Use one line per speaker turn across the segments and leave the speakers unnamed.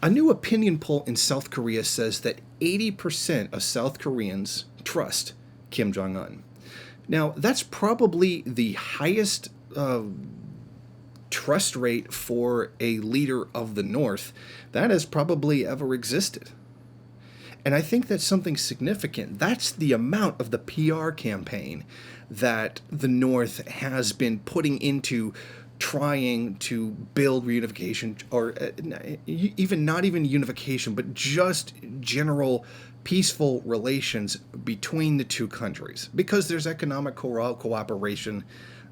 A new opinion poll in South Korea says that 80% of South Koreans trust Kim Jong un. Now, that's probably the highest trust rate for a leader of the North that has probably ever existed. And I think that's something significant. That's the amount of the PR campaign that the North has been putting into trying to build reunification, or even not even unification, but just general peaceful relations between the two countries. Because there's economic cooperation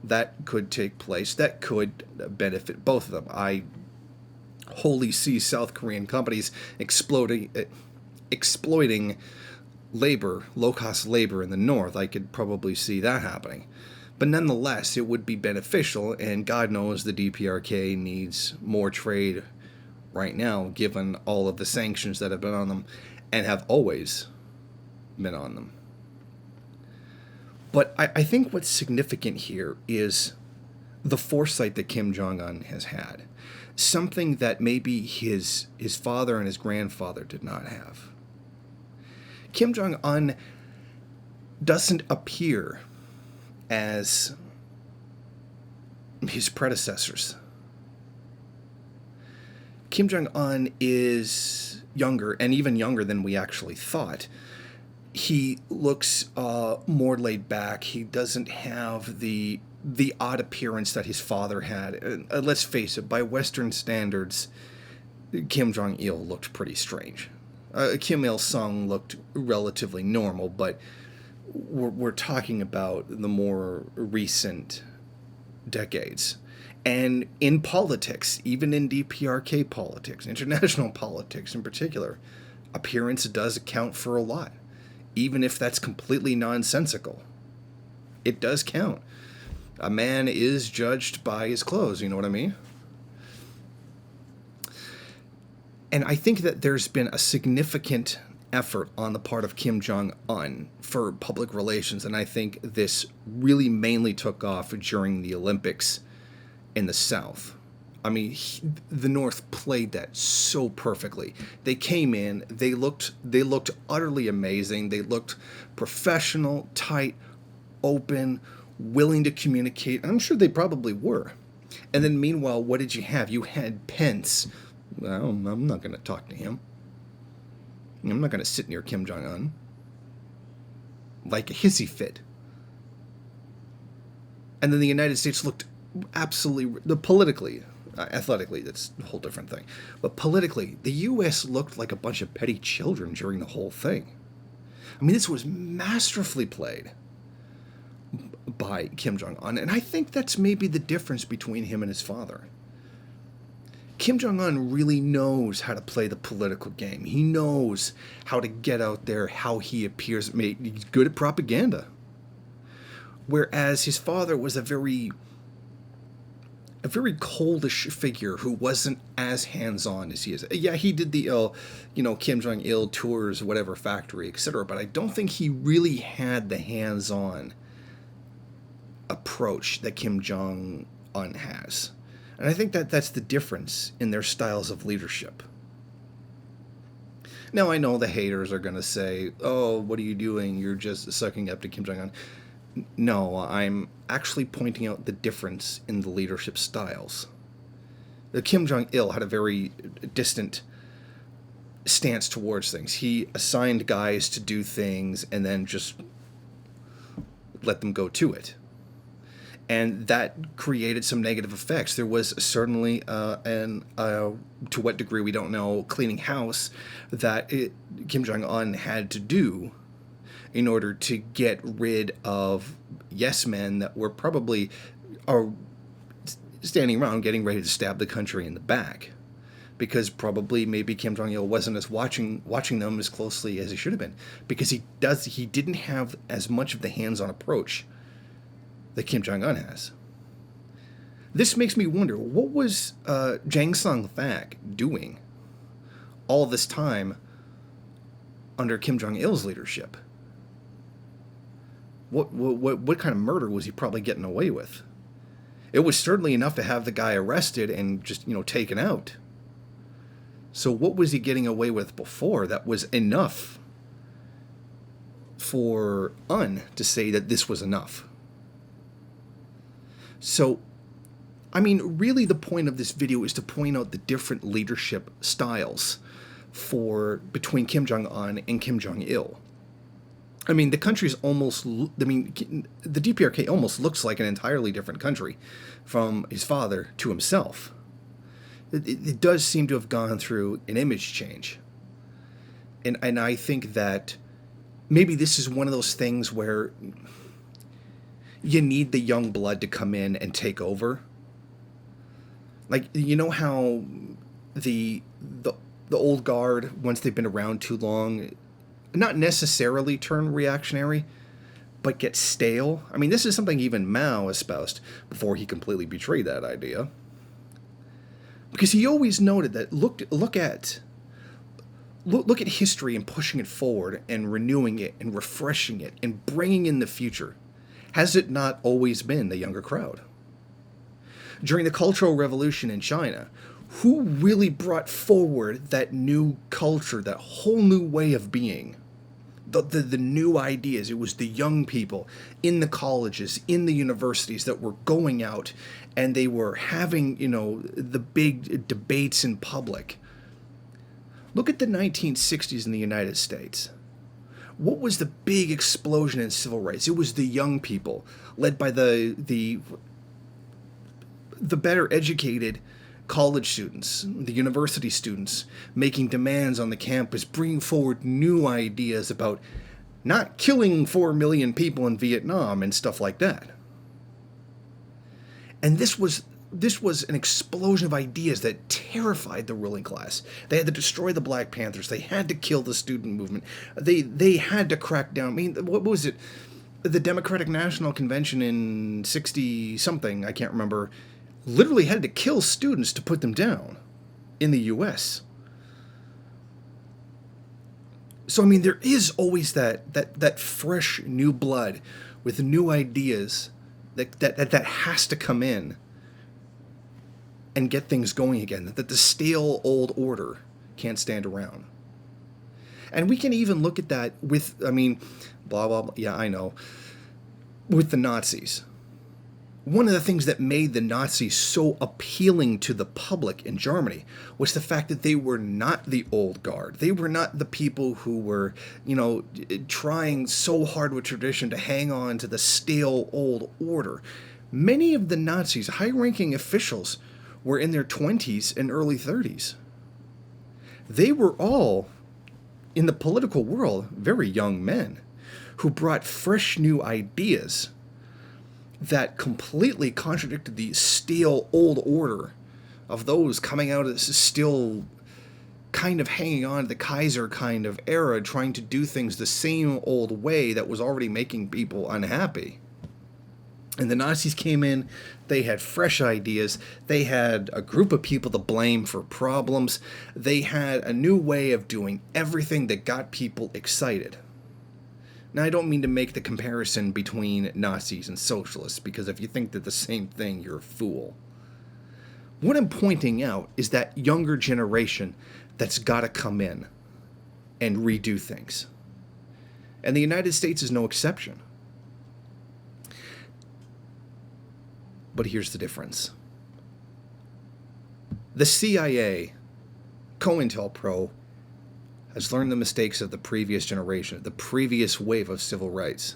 that could take place that could benefit both of them. I wholly see South Korean companies exploiting labor, low-cost labor in the North. I could probably see that happening. But nonetheless, it would be beneficial, and God knows the DPRK needs more trade right now, given all of the sanctions that have been on them and have always been on them. But I think what's significant here is the foresight that Kim Jong-un has had. Something that maybe his father and his grandfather did not have. Kim Jong-un doesn't appear as his predecessors. Kim Jong-un is younger, and even younger than we actually thought. He looks more laid back. He doesn't have the odd appearance that his father had. Let's face it, by Western standards, Kim Jong-il looked pretty strange. Kim Il-sung looked relatively normal, but we're talking about the more recent decades. And in politics, even in DPRK politics, international politics in particular, appearance does account for a lot. Even if that's completely nonsensical, it does count. A man is judged by his clothes, you know what I mean? And I think that there's been a significant effort on the part of Kim Jong-un for public relations, and I think this really mainly took off during the Olympics in the South. I mean, the North played that so perfectly. They came in, they looked utterly amazing. They looked professional, tight, open, willing to communicate. I'm sure they probably were. And then meanwhile, what did you have? You had Pence. Well, I'm not going to talk to him. I'm not going to sit near Kim Jong-un like a hissy fit. And then the United States looked absolutely, politically, athletically, that's a whole different thing. But politically, the U.S. looked like a bunch of petty children during the whole thing. I mean, this was masterfully played by Kim Jong-un, and I think that's maybe the difference between him and his father. Kim Jong-un really knows how to play the political game. He knows how to get out there, how he appears. He's good at propaganda. Whereas his father was a very coldish figure who wasn't as hands-on as he is. Yeah, he did the, Kim Jong-il tours, whatever factory, etc. But I don't think he really had the hands-on approach that Kim Jong-un has. And I think that that's the difference in their styles of leadership. Now, I know the haters are going to say, oh, what are you doing? You're just sucking up to Kim Jong-un. No, I'm actually pointing out the difference in the leadership styles. The Kim Jong-il had a very distant stance towards things. He assigned guys to do things and then just let them go to it. And that created some negative effects. There was certainly, to what degree we don't know, cleaning house that Kim Jong-un had to do in order to get rid of yes men that were probably standing around getting ready to stab the country in the back. Because probably maybe Kim Jong-il wasn't as watching them as closely as he should have been. Because he didn't have as much of the hands-on approach that Kim Jong-un has. This makes me wonder, what was Jang Song-thak doing all this time under Kim Jong-il's leadership? What kind of murder was he probably getting away with? It was certainly enough to have the guy arrested and just, taken out. So what was he getting away with before that was enough for Un to say that this was enough? So, I mean, really the point of this video is to point out the different leadership styles between Kim Jong-un and Kim Jong-il. I mean, the country's almost, I mean, the DPRK almost looks like an entirely different country from his father to himself. It does seem to have gone through an image change. And I think that maybe this is one of those things where you need the young blood to come in and take over. Like, you know how the old guard, once they've been around too long, not necessarily turn reactionary, but get stale? I mean, this is something even Mao espoused before he completely betrayed that idea. Because he always noted that look at history and pushing it forward and renewing it and refreshing it and bringing in the future. Has it not always been the younger crowd? During the Cultural Revolution in China, who really brought forward that new culture, that whole new way of being? The new ideas. It was the young people in the colleges, in the universities that were going out and they were having, the big debates in public. Look at the 1960s in the United States. What was the big explosion in civil rights? It was the young people, led by the better educated college students, the university students, making demands on the campus, bringing forward new ideas about not killing 4 million people in Vietnam and stuff like that. And this was an explosion of ideas that terrified the ruling class. They had to destroy the Black Panthers. They had to kill the student movement. They had to crack down. I mean, what was it? The Democratic National Convention in 60-something, I can't remember, literally had to kill students to put them down in the U.S. So, I mean, there is always that fresh new blood with new ideas that has to come in and get things going again, that the stale old order can't stand around. And we can even look at that with, I mean, blah, blah, blah, yeah, I know, with the Nazis. One of the things that made the Nazis so appealing to the public in Germany was the fact that they were not the old guard. They were not the people who were, trying so hard with tradition to hang on to the stale old order. Many of the Nazis, high-ranking officials, were in their 20s and early 30s. They were all, in the political world, very young men who brought fresh new ideas that completely contradicted the stale old order of those coming out of this still kind of hanging on to the Kaiser kind of era, trying to do things the same old way that was already making people unhappy. And the Nazis came in, they had fresh ideas, they had a group of people to blame for problems, they had a new way of doing everything that got people excited. Now, I don't mean to make the comparison between Nazis and socialists, because if you think they're the same thing, you're a fool. What I'm pointing out is that younger generation that's got to come in and redo things. And the United States is no exception. But here's the difference. The CIA, COINTELPRO, has learned the mistakes of the previous generation, the previous wave of civil rights.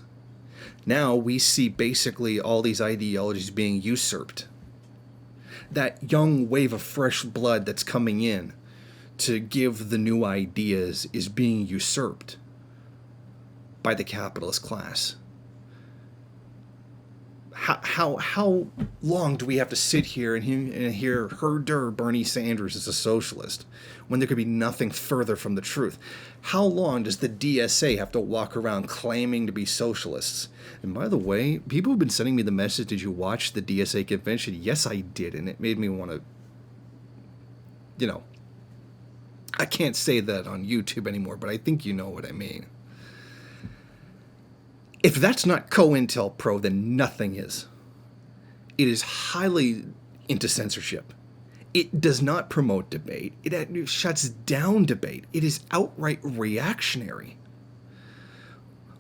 Now we see basically all these ideologies being usurped. That young wave of fresh blood that's coming in to give the new ideas is being usurped by the capitalist class. How long do we have to sit here and hear Herder Bernie Sanders as a socialist when there could be nothing further from the truth? How long does the DSA have to walk around claiming to be socialists? And by the way, people have been sending me the message, did you watch the DSA convention? Yes, I did, and it made me want to, I can't say that on YouTube anymore, but I think you know what I mean. If that's not COINTELPRO, then nothing is. It is highly into censorship. It does not promote debate. It shuts down debate. It is outright reactionary.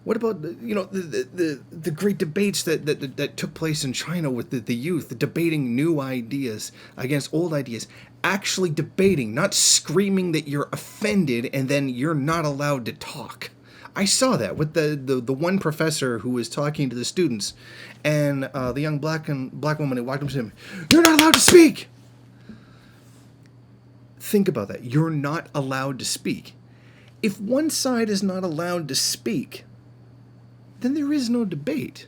What about the great debates that took place in China with the youth, debating new ideas against old ideas, actually debating, not screaming that you're offended and then you're not allowed to talk. I saw that with the one professor who was talking to the students, and the young black woman who walked up to him, "You're not allowed to speak." Think about that. You're not allowed to speak. If one side is not allowed to speak, then there is no debate.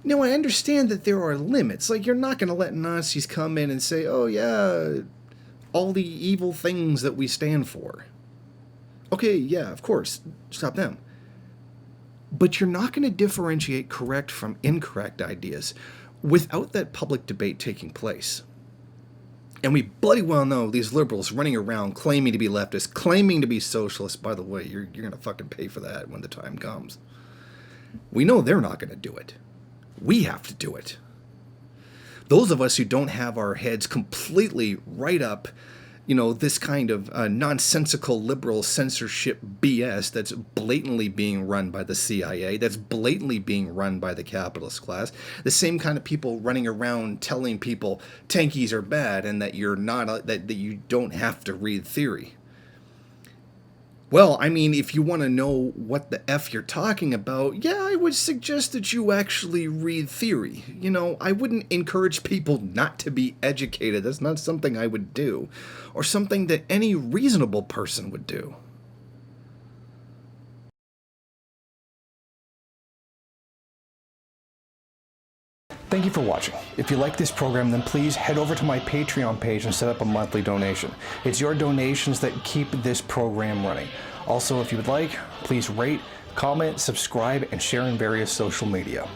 Now, I understand that there are limits. Like, you're not going to let Nazis come in and say, "Oh, yeah, all the evil things that we stand for." Okay, yeah, of course, stop them. But you're not going to differentiate correct from incorrect ideas without that public debate taking place. And we bloody well know these liberals running around claiming to be leftists, claiming to be socialists. By the way, you're going to fucking pay for that when the time comes. We know they're not going to do it. We have to do it. Those of us who don't have our heads completely right up, this kind of nonsensical liberal censorship BS that's blatantly being run by the CIA, that's blatantly being run by the capitalist class, the same kind of people running around telling people tankies are bad and that you're not that you don't have to read theory. Well, I mean, if you want to know what the F you're talking about, yeah, I would suggest that you actually read theory. I wouldn't encourage people not to be educated. That's not something I would do, or something that any reasonable person would do. Thank you for watching. If you like this program, then please head over to my Patreon page and set up a monthly donation. It's your donations that keep this program running. Also, if you would like, please rate, comment, subscribe, and share in various social media.